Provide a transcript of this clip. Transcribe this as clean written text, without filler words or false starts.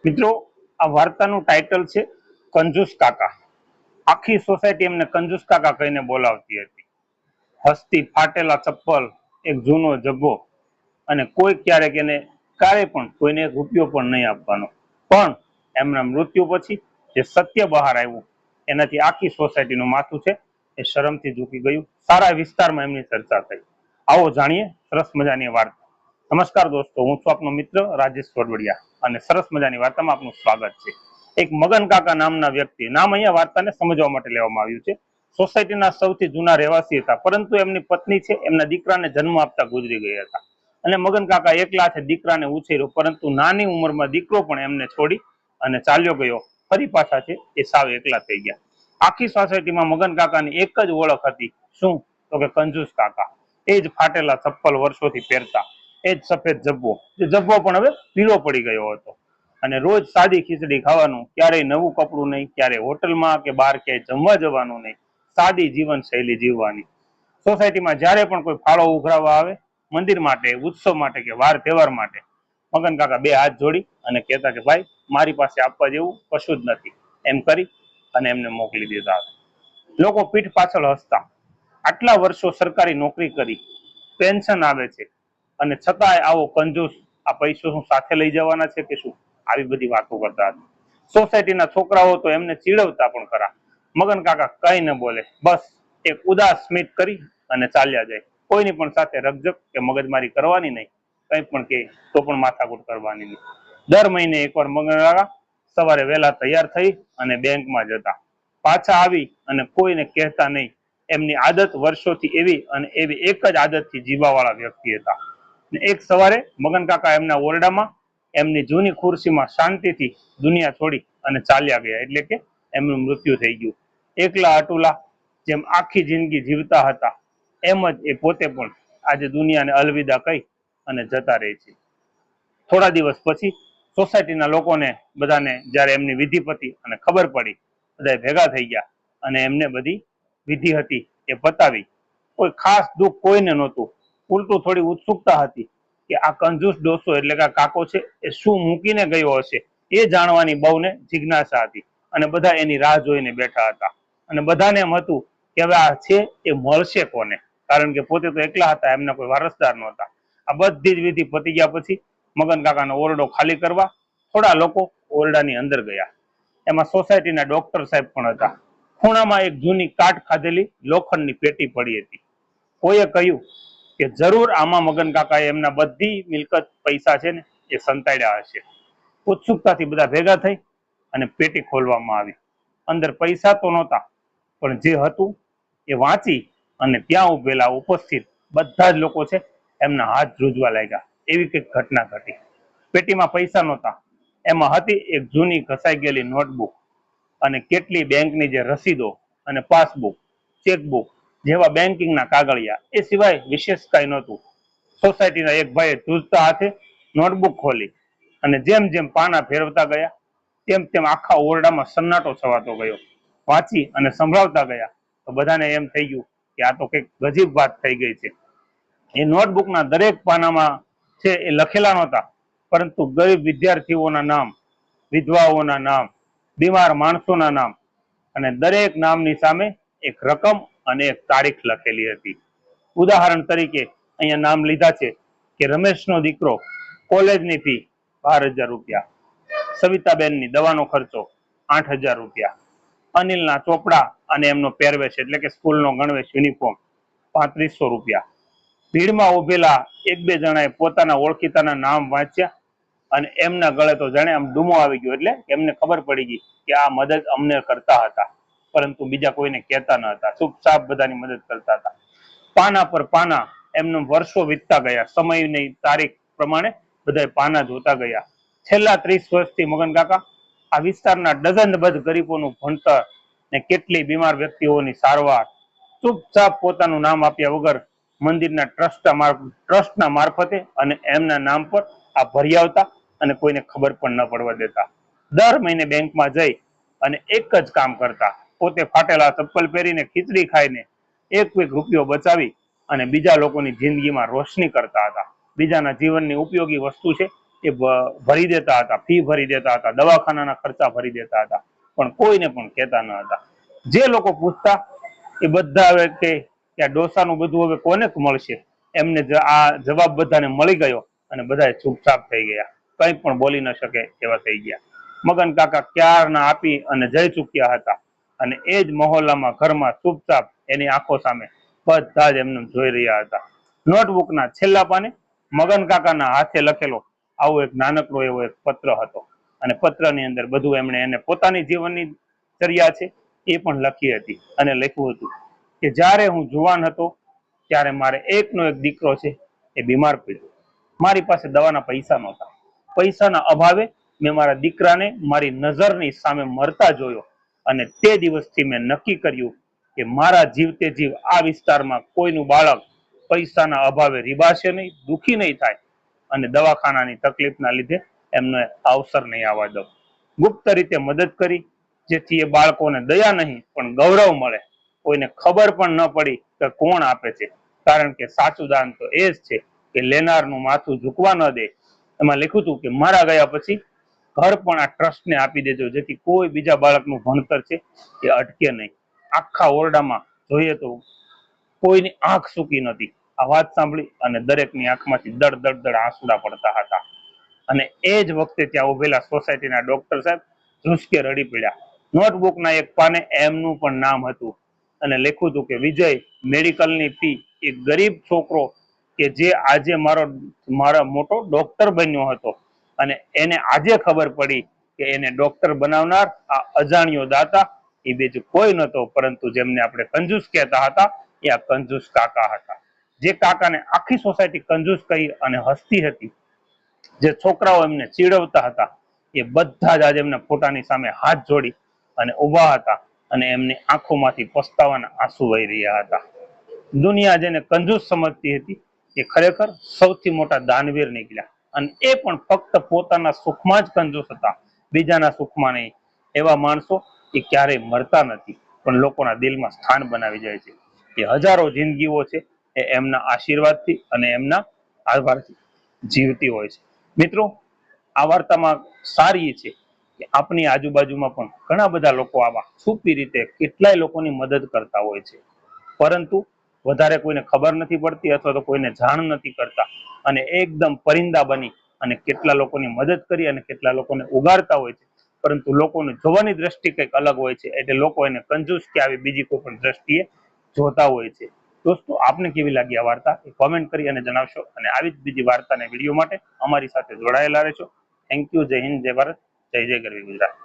મિત્રો, આ વાર્તાનું ટાઇટલ છે કંજૂસ કાકા. આખી સોસાયટી એમને કંજૂસ કાકા કહીને બોલાવતી હતી. હસતી ફાટેલા ચપ્પલ, એક જૂનો જગ્ગો, અને કોઈ ક્યારેક એને ક્યારે પણ કોઈને એક રૂપિયો પણ નહીં આપવાનો. પણ એમના મૃત્યુ પછી જે સત્ય બહાર આવ્યું એનાથી આખી સોસાયટીનું માથું છે એ શરમથી ઝૂકી ગયું. સારા વિસ્તારમાં એમની ચર્ચા થઈ. આવો જાણીએ સરસ મજાની વાર્તા. નમસ્કાર દોસ્તો, હું છું આપનો મિત્ર રાજેશ વડવડિયા અને સરસ મજાની વાર્તામાં આપનું સ્વાગત છે. એક મગન કાકા નામના વ્યક્તિ, નામ અહીંયા વાર્તાને સમજવા માટે લેવામાં આવ્યું છે. સોસાયટીના સૌથી જૂના રહેવાસી હતા, પરંતુ એમની પત્ની છે એમના દીકરાને જન્મ આપતા ગુજરી ગયા હતા. અને મગન કાકા એકલા છે દીકરાને ઉછેર્યો, પરંતુ નાની ઉંમરમાં દીકરો પણ એમને છોડી અને ચાલ્યો ગયો. ફરી પાછા છે એ સાવ એકલા થઈ ગયા. આખી સોસાયટીમાં મગન કાકાની એક જ ઓળખ હતી. શું? તો કે કંજૂસ કાકા. એ જ ફાટેલા ચપ્પલ વર્ષોથી પહેરતા, એ જ સફેદ જબ્બો, જે જબ્બો પણ હવે પીળો પડી ગયો હતો. અને રોજ સાદી ખીચડી ખાવાનું, ક્યારેય નવું કપડું નહીં, ક્યારેય હોટલમાં કે બહાર ક્યાંય જમવા જવાનું નહીં, સાદી જીવન શૈલી જીવવાની. સોસાયટીમાં જ્યારે પણ કોઈ ફાળો ઉઘરાવવા આવે, મંદિર માટે, ઉત્સવ માટે કે વાર તહેવાર માટે, મગન કાકા બે હાથ જોડી અને કહેતા કે ભાઈ, મારી પાસે આપવા જેવું કશું જ નથી, એમ કરી અને એમને મોકલી દેતા. લોકો પીઠ પાછળ હસતા. આટલા વર્ષો સરકારી નોકરી કરી, પેન્શન આવે છે, અને છતાંય આવો કંજૂસ, આ પૈસો શું સાથે લઈ જવાના છે કે શું? આવી બધી વાતો કરતા હતા. સોસાયટીના છોકરાઓ તો એમને ચીડવતા પણ ખરા. મગન કાકા કઈ ન બોલે, બસ એક ઉદાસ સ્મિત કરી અને ચાલ્યા જાય. કોઈની પણ સાથે રકઝક કે મગજમારી કરવાની નહીં, કંઈ પણ કે તો પણ માથાકૂટ કરવાની નહીં. દર મહિને એકવાર મગન કાકા સવારે વહેલા તૈયાર થઈ અને બેંકમાં જતા. પાછા આવી અને કોઈને કહેતા નહીં. એમની આદત વર્ષોથી એવી અને એવી એક જ આદતથી જીવવાવાળા વ્યક્તિ હતા. એક સવારે મગન કાકા એમના ઓરડામાં એમની જૂની ખુરશીમાં શાંતિથી દુનિયા છોડી અને ચાલ્યા ગયા. એટલે કે એમનું મૃત્યુ થઈ ગયું. એકલા અટુલા જેમ આખી જિંદગી જીવતા હતા, એમ જ એ પોતે પણ આજે દુનિયાને અલવિદા કહી અને જતા રહે છે. થોડા દિવસ પછી સોસાયટીના લોકોને બધાને જ્યારે એમની વિધિ પતી અને ખબર પડી, બધા ભેગા થઈ ગયા અને એમને બધી વિધિ હતી એ પતાવી. કોઈ ખાસ દુઃખ કોઈને નહોતું. ઉલટું થોડી ઉત્સુકતા હતી કે આ કંજૂસ ડોસો એટલે કે આ કાકો છે એ શું મૂકીને ગયો હશે, એ જાણવાની બહુને જિજ્ઞાસા હતી. અને બધા એની રાહ જોઈને બેઠા હતા. અને બધાને એમ હતું કે હવે આ છે એ મળશે કોને, કારણ કે પોતે તો એકલા હતા, એમના કોઈ વારસદાર નહોતા. આ બધી જ વિધિ પતી ગયા પછી મગન કાકાનો ઓરડો ખાલી કરવા થોડા લોકો ઓરડાની અંદર ગયા. એમાં સોસાયટીના ડોક્ટર સાહેબ પણ હતા. ખૂણામાં એક જૂની કાટ ખાધેલી લોખંડની પેટી પડી હતી. કોઈએ કહ્યું કે જરૂર આમાં મગન કાકાએ એમના બધી મિલકત પૈસા છે ને એ સંતાડ્યા હશે. ઉત્સુકતાથી બધા ભેગા થઈ અને પેટી ખોલવામાં આવી. અંદર પૈસા તો નહોતા, પણ જે હતું એ વાંચી અને ત્યાં ઉભેલા ઉપસ્થિત બધા જ લોકો છે એમના હાથ ધ્રુજવા લાગ્યા. એવી કંઈક ઘટના ઘટી. પેટીમાં પૈસા નહોતા, એમાં હતી એક જૂની ઘસાઈ ગયેલી નોટબુક અને કેટલી બેંકની જે રસીદો અને પાસબુક, ચેકબુક જેવા બેન્કિંગના કાગળિયા, એ સિવાય વિશેષ કઈ નહોતું. સોસાયટીના એક ભાઈએ ધ્રુજતા હાથે નોટબુક ખોલી અને જેમ જેમ પાના ફેરવતા ગયા તેમ તેમ આખા ઓરડામાં સન્નાટો છવાતો ગયો. વાંચી અને સંભળાવતા ગયા તો બધાને એમ થઈ ગયું કે આ તો કંઈક ગજીબ વાત થઈ ગઈ છે. એ નોટબુકના દરેક પાનામાં છે એ લખેલા નહોતા, પરંતુ ગરીબ વિદ્યાર્થીઓના નામ, વિધવાઓના નામ, બીમાર માણસોના નામ, અને દરેક નામની સામે એક રકમ અને એક તારીખ લખેલી હતી. ઉદાહરણ તરીકે અહીંયા નામ લીધા છે કે રમેશનો દીકરો, કોલેજની ફી 12,000 રૂપિયા, સવિતાબેનની દવાનો ખર્ચો 8,000 રૂપિયા, અનિલના ચોપડા અને એમનો પહેરવેશ એટલે કે સ્કૂલનો ગણવેશ યુનિફોર્મ 3500 રૂપિયા. ભીડમાં ઉભેલા એક બે જણાએ પોતાના ઓળખીતાના નામ વાંચ્યા અને એમના ગળે તો જાણે આમ ડૂમો આવી ગયો. એટલે એમને ખબર પડી ગઈ કે આ મદદ અમને કરતા હતા, પરંતુ બીજા કોઈને કહેતા ન હતા. ચૂપચાપ બધાની મદદ કરતા હતા. પાના પર પાના એમને વર્ષો વીતતા ગયા. સમયની તારીખ પ્રમાણે બધા પાના જોતા ગયા. છેલ્લા 30 વર્ષથી મગન કાકા આ વિસ્તારના ડઝનબદ્ધ ગરીબોનું ભણતર ને કેટલી બીમાર વ્યક્તિઓની સારવાર ચૂપચાપ પોતાનું નામ આપ્યા વગર મંદિરના ટ્રસ્ટના મારફતે અને એમના નામ પર આ ભરી આવતા અને કોઈને ખબર પણ ન પડવા દેતા. દર મહિને બેંકમાં જઈ અને એક જ કામ કરતા, પોતે ફાટેલા ચપ્પલ પહેરીને ખીચડી ખાઈને એક રૂપિયો બચાવી અને બીજા લોકોની જિંદગીમાં રોશની કરતા હતા. બીજાના જીવનની ઉપયોગી વસ્તુ છે એ ભરી દેતા હતા, ફી ભરી દેતા હતા, દવાખાનાના ખર્ચા ભરી દેતા હતા, પણ કોઈને પણ કહેતા ન હતા. જે લોકો પૂછતા એ બધા હવે કે આ ડોસાનું બધું હવે કોને મળશે, એમને આ જવાબ બધાને મળી ગયો અને બધા ચૂપચાપ થઈ ગયા, કંઈ પણ બોલી ન શકે એવા થઈ ગયા. મગન કાકા ક્યારના આપી અને જઈ ચૂક્યા હતા અને એ જ મહોલ્લામાં ઘરમાં ચૂપચાપ એની આંખો સામે બધા જ એમને જોઈ રહ્યા હતા. નોટબુકના છેલ્લા પાને મગન કાકાના હાથે લખેલો આવો એક નાનકડો એવો એક પત્ર હતો અને પત્રની અંદર બધું એમણે એને પોતાની જીવનની ચર્યા છે એ પણ લખી હતી અને લખ્યું હતું કે જ્યારે હું જુવાન હતો ત્યારે મારે એકનો એક દીકરો છે એ બીમાર પડ્યો. મારી પાસે દવાના પૈસા નહોતા. પૈસાના અભાવે મેં મારા દીકરાને મારી નજરની સામે મરતા જોયો અને તે દિવસથી મેં નક્કી કર્યું કે મારા જીવતે જીવ આ વિસ્તારમાં કોઈનું બાળક પૈસાના અભાવે રીબાશે નહીં, દુઃખી નહીં થાય અને દવાખાનાની તકલીફના લીધે એમને અવસર નહીં આવવા દઉં. ગુપ્ત રીતે મદદ કરી જેથી એ બાળકોને દયા નહીં પણ ગૌરવ મળે, કોઈને ખબર પણ ન પડી કે કોણ આપે છે, કારણ કે સાચું દાન તો એ જ છે કે લેનારનું માથું ઝૂકવા ન દે. એમાં લખ્યું હતું કે મારા ગયા પછી ઘર પણ આ ટ્રસ્ટને આપી દેજો જેથી કોઈ બીજા બાળકનું ભણતર છે એ અટકે નહીં. આખા ઓરડામાં જોઈએ તો કોઈની આંખ સૂકી નથી. આ વાત સાંભળી અને દરેકની આંખમાંથી દડ દડ દડ આંસુડા પડતા હતા અને એ જ વખતે ત્યાં ઉભેલા સોસાયટીના ડોક્ટર સાહેબ ધ્રુસકે રડી પડ્યા. નોટબુકના એક પાને એમનું પણ નામ હતું અને લખ્યું હતું કે વિજય મેડિકલની ફી, એક ગરીબ છોકરો કે જે આજે મારા મોટો ડોક્ટર બન્યો હતો અને એને આજે ખબર પડી કે એને ડોક્ટર બનાવનાર આ અજાણ્યો દાતા એ બીજું કોઈ નહોતો પરંતુ જેમને આપણે કંજૂસ કહેતા હતા એ આ કંજૂસ કાકા હતા. જે કાકાને આખી સોસાયટી કંજૂસ કહી અને હસતી હતી, જે છોકરાઓ એમને ચીડવતા હતા એ બધા જ આજે એમને પોતાની સામે હાથ જોડી અને ઊભા હતા અને એમની આંખોમાંથી પસ્તાવાના આંસુ વહી રહ્યા હતા. દુનિયા જેને કંજૂસ સમજતી હતી એ ખરેખર સૌથી મોટા દાનવીર નીકળ્યા અને એ પણ ફક્ત પોતાના સુખમાં જ કંજૂસ હતા, બીજાના સુખમાં નહીં. એવા માણસો એ ક્યારેય મરતા નથી પણ લોકોના દિલમાં સ્થાન બનાવી જાય છે. એ હજારો જિંદગીઓ છે એ એમના આશીર્વાદથી અને એમના આભારથી જીવતી હોય છે. મિત્રો, આ વાર્તામાં સારી છે કે આપણી આજુબાજુમાં પણ ઘણા બધા લોકો આવા છુપી રીતે કેટલાય લોકોની મદદ કરતા હોય છે, પરંતુ વધારે કોઈને ખબર નથી પડતી અથવા તો કોઈને જાણ નથી કરતા અને એકદમ પરિંદા બની અને કેટલા લોકોની મદદ કરી અને કેટલા લોકોને ઉગાડતા હોય છે, પરંતુ લોકોને જોવાની દ્રષ્ટિ કંઈક અલગ હોય છે એટલે લોકો એને કંજૂસ કે આવી બીજી કોઈ પણ દ્રષ્ટિએ જોતા હોય છે. દોસ્તો, આપને કેવી લાગી આ વાર્તા એ કોમેન્ટ કરી અને જણાવશો અને આવી જ બીજી વાર્તા અને વિડીયો માટે અમારી સાથે જોડાયેલા રહેશો. Thank you. જય હિન્દ, જય ભારત, જય જય ગરવી ગુજરાત.